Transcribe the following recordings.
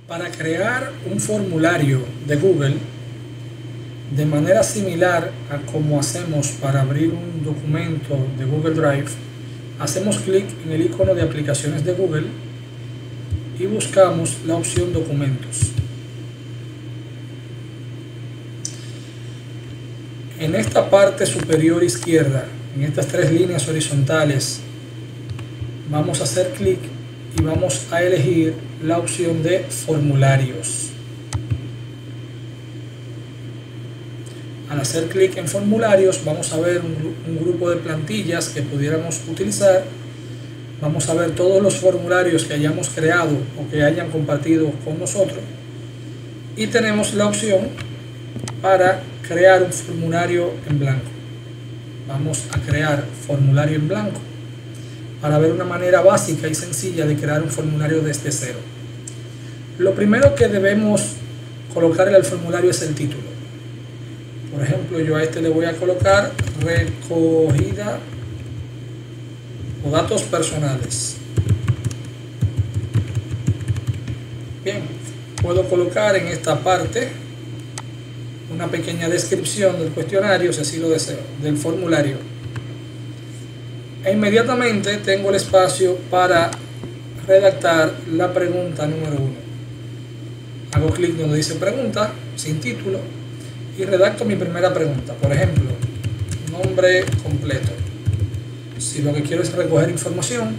Para crear un formulario de Google de manera similar a como hacemos para abrir un documento de Google Drive, hacemos clic en el icono de aplicaciones de Google y buscamos la opción documentos. En esta parte superior izquierda, en estas tres líneas horizontales, vamos a hacer clic y vamos a elegir la opción de formularios. Al hacer clic en formularios vamos a ver un grupo de plantillas que pudiéramos utilizar. Vamos a ver todos los formularios que hayamos creado o que hayan compartido con nosotros, y tenemos la opción para crear un formulario en blanco. Vamos a crear formulario en blanco para ver una manera básica y sencilla de crear un formulario desde cero. Lo primero que debemos colocar en el formulario es el título. Por ejemplo, yo a este le voy a colocar recogida o datos personales. Bien, puedo colocar en esta parte una pequeña descripción del cuestionario, si así lo deseo, del formulario. E inmediatamente tengo el espacio para redactar la pregunta número 1. Hago clic donde dice pregunta, sin título, y redacto mi primera pregunta. Por ejemplo, nombre completo. Si lo que quiero es recoger información,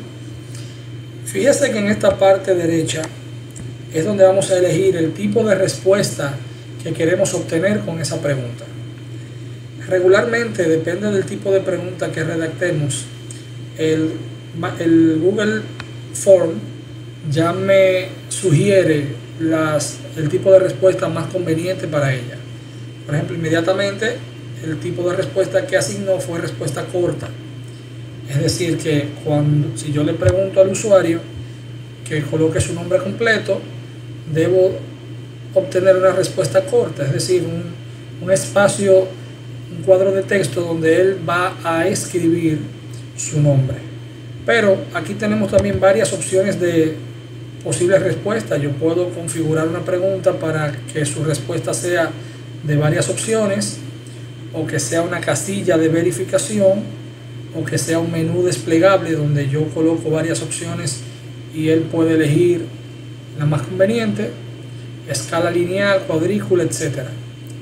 fíjese que en esta parte derecha es donde vamos a elegir el tipo de respuesta que queremos obtener con esa pregunta. Regularmente, depende del tipo de pregunta que redactemos, el Google Form ya me sugiere el tipo de respuesta más conveniente para ella. Por ejemplo, inmediatamente el tipo de respuesta que asignó fue respuesta corta. Es decir, que si yo le pregunto al usuario que coloque su nombre completo, debo obtener una respuesta corta, es decir, un espacio, un cuadro de texto donde él va a escribir su nombre. Pero aquí tenemos también varias opciones de posibles respuestas. Yo puedo configurar una pregunta para que su respuesta sea de varias opciones, o que sea una casilla de verificación, o que sea un menú desplegable donde yo coloco varias opciones y él puede elegir la más conveniente, escala lineal, cuadrícula, etc.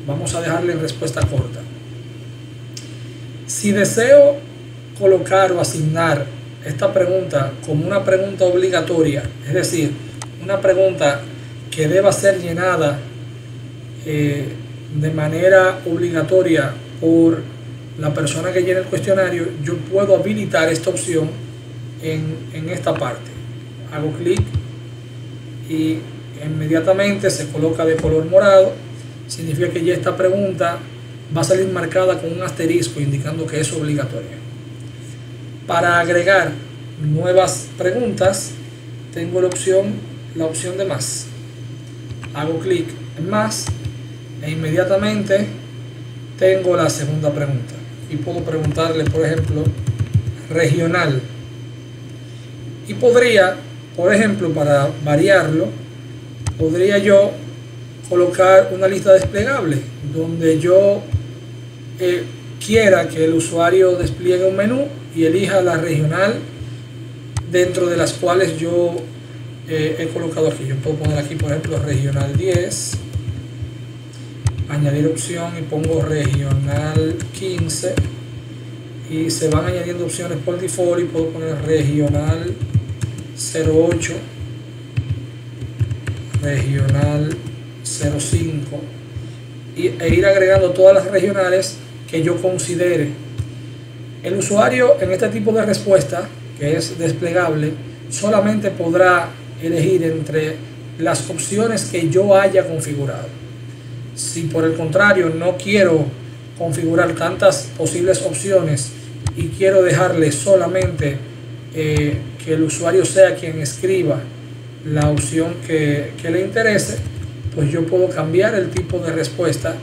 Vamos a dejarle en respuesta corta. Si deseo colocar o asignar esta pregunta como una pregunta obligatoria, es decir, una pregunta que deba ser llenada de manera obligatoria por la persona que llena el cuestionario, yo puedo habilitar esta opción en esta parte. Hago clic y inmediatamente se coloca de color morado. Significa que ya esta pregunta va a salir marcada con un asterisco indicando que es obligatoria. Para agregar nuevas preguntas tengo la opción de más. Hago clic en más e inmediatamente tengo la segunda pregunta y puedo preguntarle, por ejemplo, regional, y podría, por ejemplo, para variarlo, podría yo colocar una lista desplegable donde yo quiera que el usuario despliegue un menú y elija la regional dentro de las cuales yo he colocado aquí. Yo puedo poner aquí, por ejemplo, regional 10, añadir opción y pongo regional 15, y se van añadiendo opciones por default y puedo poner regional 08, regional 05 e ir agregando todas las regionales que yo considere. El usuario en este tipo de respuesta, que es desplegable, solamente podrá elegir entre las opciones que yo haya configurado. Si por el contrario no quiero configurar tantas posibles opciones y quiero dejarle solamente que el usuario sea quien escriba la opción que le interese, pues yo puedo cambiar el tipo de respuesta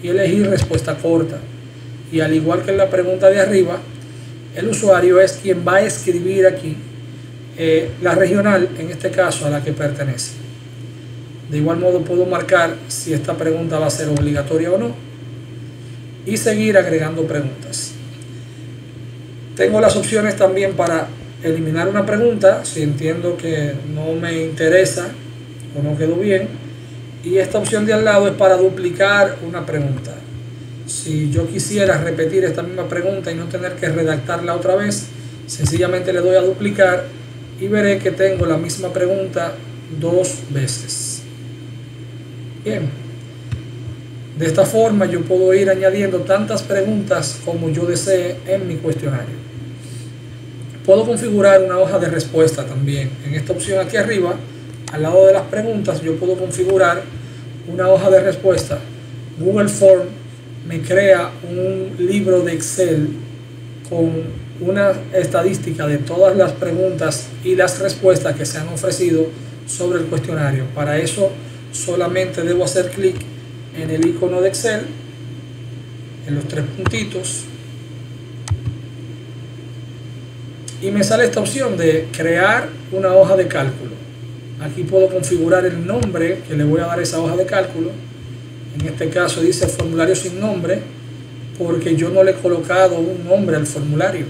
y elegir respuesta corta. Y al igual que en la pregunta de arriba, el usuario es quien va a escribir aquí la regional, en este caso, a la que pertenece. De igual modo puedo marcar si esta pregunta va a ser obligatoria o no y seguir agregando preguntas. Tengo las opciones también para eliminar una pregunta si entiendo que no me interesa o no quedó bien, y esta opción de al lado es para duplicar una pregunta. Si yo quisiera repetir esta misma pregunta y no tener que redactarla otra vez, sencillamente le doy a duplicar y veré que tengo la misma pregunta 2 veces. Bien, de esta forma yo puedo ir añadiendo tantas preguntas como yo desee en mi cuestionario. Puedo configurar una hoja de respuesta también. En esta opción aquí arriba, al lado de las preguntas, yo puedo configurar una hoja de respuesta. Google Form me crea un libro de Excel con una estadística de todas las preguntas y las respuestas que se han ofrecido sobre el cuestionario. Para eso solamente debo hacer clic en el icono de Excel, en los 3 puntitos, y me sale esta opción de crear una hoja de cálculo. Aquí puedo configurar el nombre que le voy a dar a esa hoja de cálculo. En este caso dice formulario sin nombre, porque yo no le he colocado un nombre al formulario.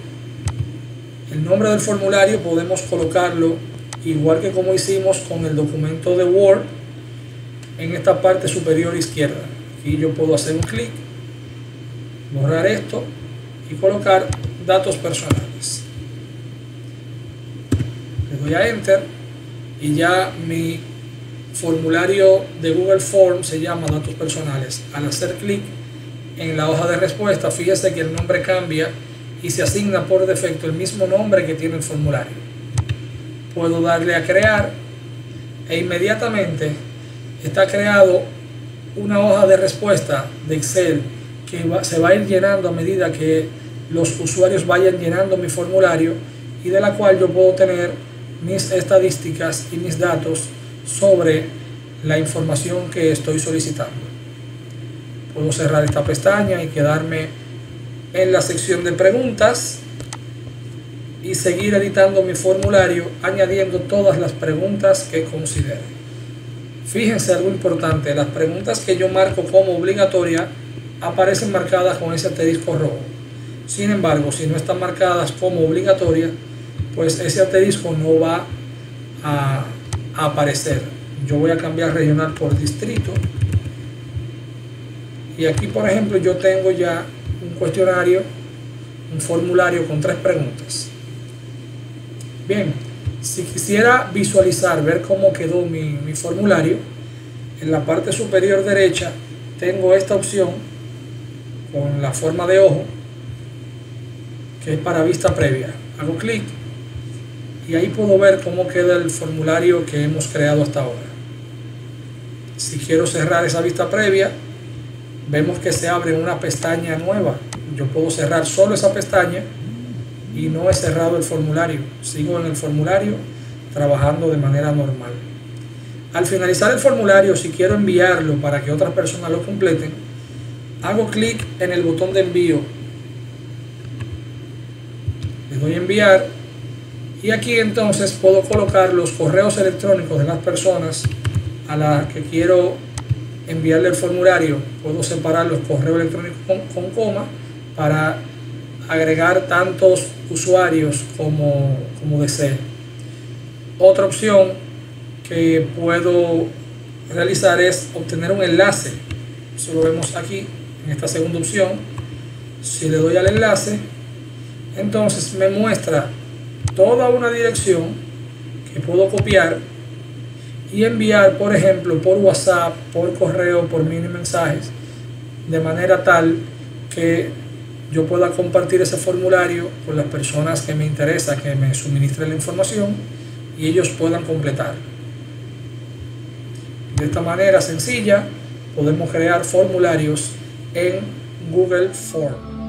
El nombre del formulario podemos colocarlo igual que como hicimos con el documento de Word, en esta parte superior izquierda. Aquí yo puedo hacer un clic, borrar esto y colocar datos personales. Le doy a Enter y ya mi formulario de Google Form se llama datos personales. Al hacer clic en la hoja de respuesta, fíjese que el nombre cambia y se asigna por defecto el mismo nombre que tiene el formulario. Puedo darle a crear e inmediatamente está creado una hoja de respuesta de Excel que se va a ir llenando a medida que los usuarios vayan llenando mi formulario, y de la cual yo puedo tener mis estadísticas y mis datos sobre la información que estoy solicitando. Puedo cerrar esta pestaña y quedarme en la sección de preguntas y seguir editando mi formulario, añadiendo todas las preguntas que considere. Fíjense algo importante: las preguntas que yo marco como obligatoria aparecen marcadas con ese asterisco rojo. Sin embargo, si no están marcadas como obligatoria, pues ese asterisco no va a aparecer. Yo voy a cambiar regional por distrito, y aquí por ejemplo yo tengo ya un cuestionario, un formulario con 3 preguntas. Bien, si quisiera visualizar, ver cómo quedó mi formulario, en la parte superior derecha tengo esta opción con la forma de ojo, que es para vista previa. Hago clic y ahí puedo ver cómo queda el formulario que hemos creado hasta ahora. Si quiero cerrar esa vista previa, vemos que se abre una pestaña nueva. Yo puedo cerrar solo esa pestaña y no he cerrado el formulario. Sigo en el formulario trabajando de manera normal. Al finalizar el formulario, si quiero enviarlo para que otras personas lo completen, hago clic en el botón de envío, le doy a enviar, y aquí entonces puedo colocar los correos electrónicos de las personas a las que quiero enviarle el formulario. Puedo separar los correos electrónicos con coma para agregar tantos usuarios como desee. Otra opción que puedo realizar es obtener un enlace. Eso lo vemos aquí en esta segunda opción. Si le doy al enlace, entonces me muestra toda una dirección que puedo copiar y enviar, por ejemplo, por WhatsApp, por correo, por mini mensajes, de manera tal que yo pueda compartir ese formulario con las personas que me interesa que me suministren la información y ellos puedan completar. De esta manera sencilla podemos crear formularios en Google Form.